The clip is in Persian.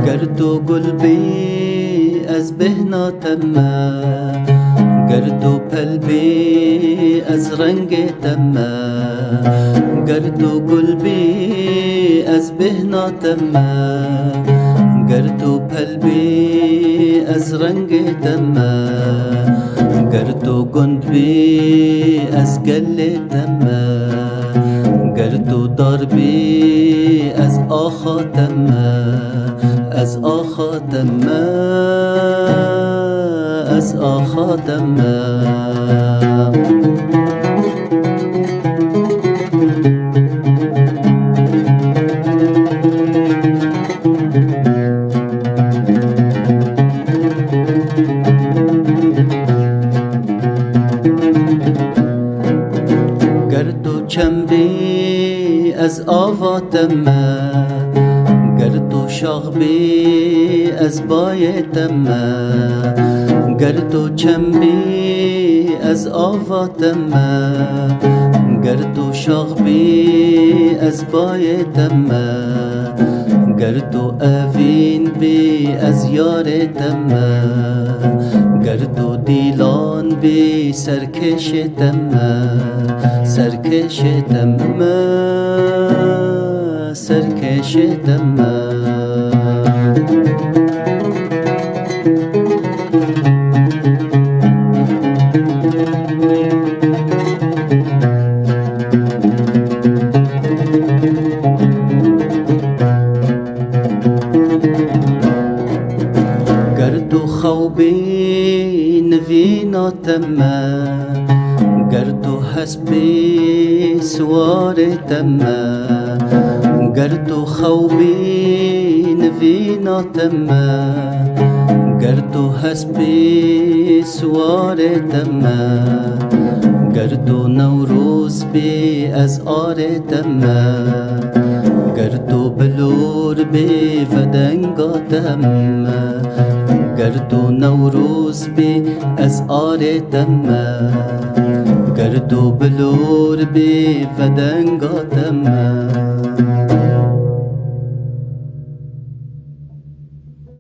گردو قلبي از بهنا تمه گردو قلبي از رنگ تمه گردو قلبي از بهنا تمه گردو قلبي از رنگ تمه گردو گندبي از گل تمه گردو داربي از آخا تمه از آخا تمه از آخا تمه گردو چنبی از آوا تمه گردو شاغبی از بای تمه گردو چنبی از آوا تمه گردو شاغبی از بای تمه گردو اوین بی از یار تمه گردو دیلان بی سرکش تمه سرکش تمه سرکش تمه گردو خوبی نوینا تمه گردو حسبی سوار تمه گردو خوبی نوینا تمه گردو حسبی سوار تمه گردو نوروز بی از آر تمه گردو بلور بی فدنگا تمه گردو نوروز بی از آر تمه گردو بلور بی فدنگا تمه